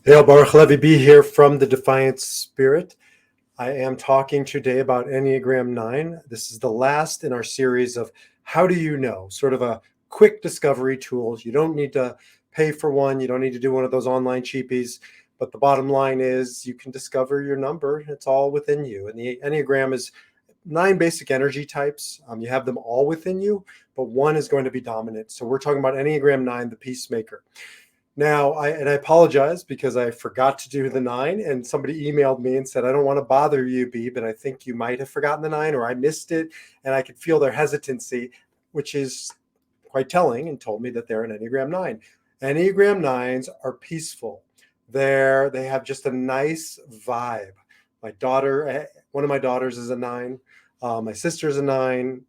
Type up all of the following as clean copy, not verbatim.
Dale Baruch Levi B here from the Defiant Spirit. I am talking today about Enneagram 9. This is the last in our series of How Do You Know? Sort of a quick discovery tools. You don't need to pay for one. You don't need to do one of those online cheapies. But the bottom line is you can discover your number. It's all within you. And the Enneagram is 9 basic energy types. You have them all within you, but one is going to be dominant. So we're talking about Enneagram 9, the Peacemaker. Now, I apologize because I forgot to do the 9, and somebody emailed me and said, I don't want to bother you, B, but I think you might have forgotten the 9 or I missed it. And I could feel their hesitancy, which is quite telling, and told me that they're an Enneagram 9. Enneagram 9s are peaceful. They have just a nice vibe. My daughter, one of my daughters is a 9. My sister's a 9.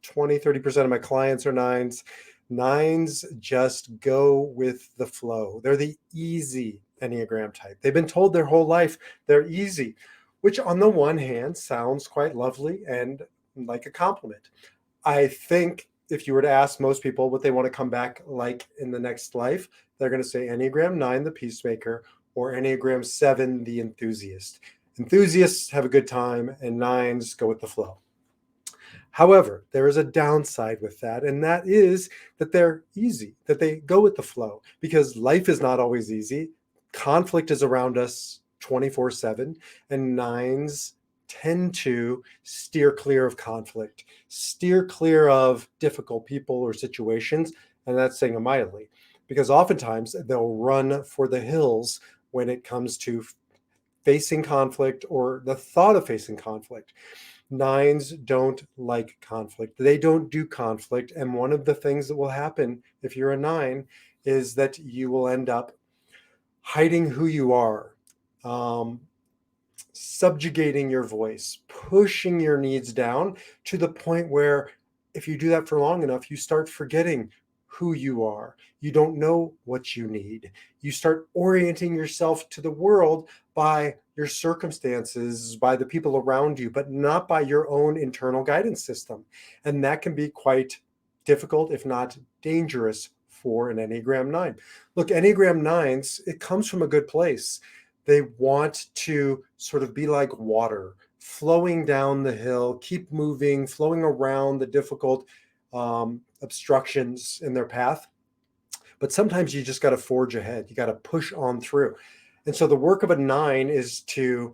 20-30% of my clients are 9s. 9s just go with the flow. They're the easy Enneagram type. They've been told their whole life they're easy, which on the one hand sounds quite lovely and like a compliment. I think if you were to ask most people what they want to come back like in the next life, they're going to say Enneagram 9, the Peacemaker, or Enneagram 7, the Enthusiast. Enthusiasts have a good time, and 9s go with the flow. However, there is a downside with that, and that is that they're easy, that they go with the flow, because life is not always easy. Conflict is around us 24/7, and 9s tend to steer clear of conflict, steer clear of difficult people or situations, and that's saying it mildly, because oftentimes they'll run for the hills when it comes to facing conflict or the thought of facing conflict. 9s don't like conflict. They don't do conflict. And one of the things that will happen if you're a 9 is that you will end up hiding who you are, subjugating your voice, pushing your needs down to the point where if you do that for long enough, you start forgetting who you are. You don't know what you need. You start orienting yourself to the world by your circumstances, by the people around you, but not by your own internal guidance system. And that can be quite difficult, if not dangerous, for an Enneagram 9. Look, Enneagram 9s, it comes from a good place. They want to sort of be like water, flowing down the hill, keep moving, flowing around the difficult obstructions in their path. But sometimes you just got to forge ahead. You got to push on through. And so the work of a 9 is to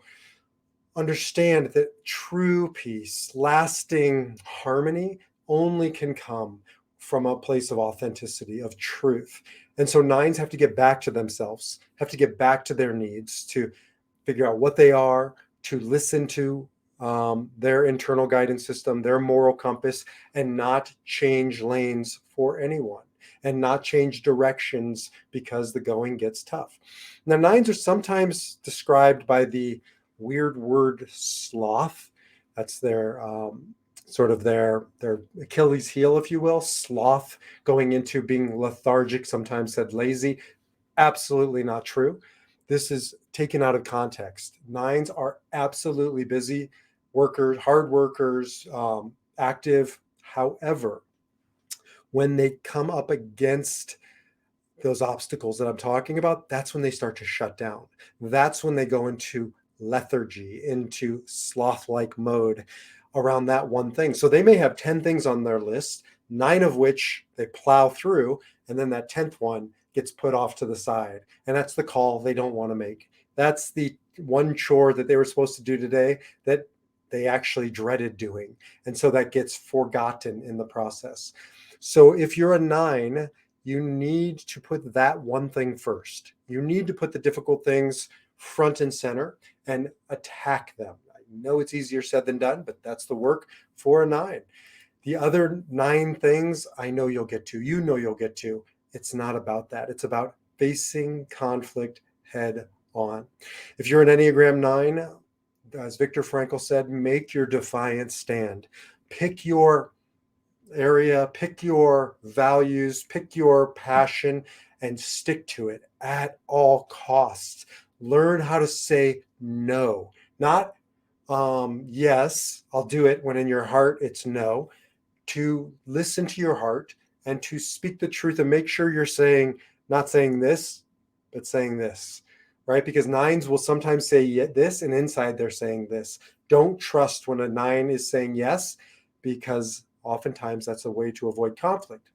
understand that true peace, lasting harmony only can come from a place of authenticity, of truth. And so 9s have to get back to themselves, have to get back to their needs, to figure out what they are, to listen to their internal guidance system, their moral compass, and not change lanes for anyone, and not change directions because the going gets tough. Now, 9s are sometimes described by the weird word sloth. That's their sort of their Achilles heel, if you will. Sloth, going into being lethargic, sometimes said lazy. Absolutely not true. This is taken out of context. 9s are absolutely busy workers, hard workers, active. However, when they come up against those obstacles that I'm talking about, that's when they start to shut down. That's when they go into lethargy, into sloth-like mode around that one thing. So they may have 10 things on their list, 9 of which they plow through, and then that 10th one gets put off to the side. And that's the call they don't want to make. That's the one chore that they were supposed to do today that they actually dreaded doing. And so that gets forgotten in the process. So if you're a 9, you need to put that one thing first. You need to put the difficult things front and center and attack them. I know it's easier said than done, but that's the work for a 9. The other 9 things I know you'll get to, you know you'll get to. It's not about that. It's about facing conflict head on. If you're an Enneagram 9, as Viktor Frankl said, make your defiant stand. Pick your area, pick your values, pick your passion, and stick to it at all costs. Learn how to say no. Not yes, I'll do it, when in your heart it's no. To listen to your heart and to speak the truth and make sure you're saying, not saying this, but saying this, right? Because nines will sometimes say this and inside they're saying this. Don't trust when a nine is saying yes, because oftentimes that's a way to avoid conflict.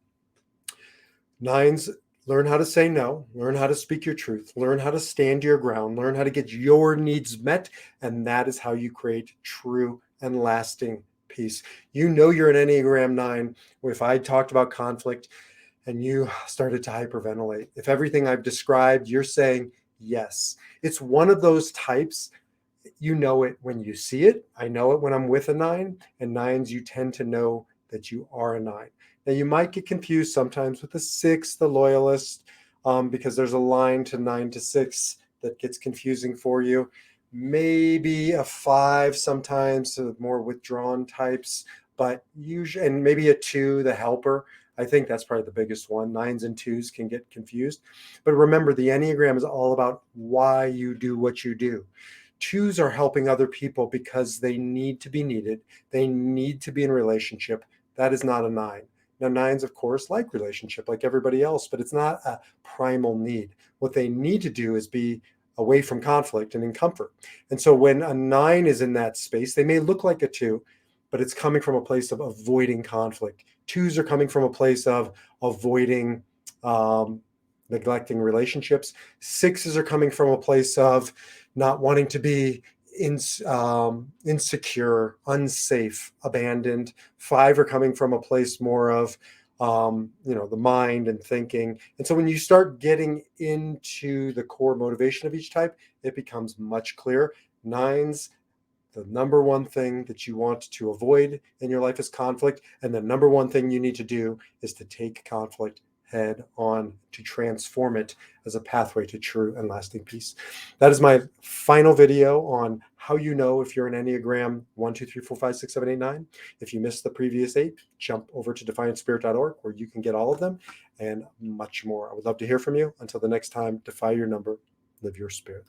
Nines learn how to say no, learn how to speak your truth, learn how to stand your ground, learn how to get your needs met. And that is how you create true and lasting peace. You know you're an Enneagram 9 if I talked about conflict and you started to hyperventilate. If everything I've described, you're saying yes. It's one of those types. You know it when you see it. I know it when I'm with a 9, and nines, you tend to know that you are a 9. Now, you might get confused sometimes with the 6, the loyalist, because there's a line to 9 to 6 that gets confusing for you. Maybe a 5 sometimes, so more withdrawn types, but usually, and maybe a 2, the helper. I think that's probably the biggest one. 9s and 2s can get confused. But remember, the Enneagram is all about why you do what you do. 2s are helping other people because they need to be needed. They need to be in relationship. That is not a 9. Now, 9s, of course, like relationship like everybody else, but it's not a primal need. What they need to do is be away from conflict and in comfort. And so when a 9 is in that space, they may look like a 2, but it's coming from a place of avoiding conflict. 2s are coming from a place of avoiding neglecting relationships. 6s are coming from a place of not wanting to be insecure, unsafe, abandoned. 5 are coming from a place more of the mind and thinking. And so when you start getting into the core motivation of each type, it becomes much clearer. 9s, the number one thing that you want to avoid in your life is conflict. And the number one thing you need to do is to take conflict head on, to transform it as a pathway to true and lasting peace. That is my final video on how you know if you're an Enneagram 1, 2, 3, 4, 5, 6, 7, 8, 9. If you missed the previous 8, jump over to defiantspirit.org where you can get all of them and much more. I would love to hear from you. Until the next time, defy your number, live your spirit.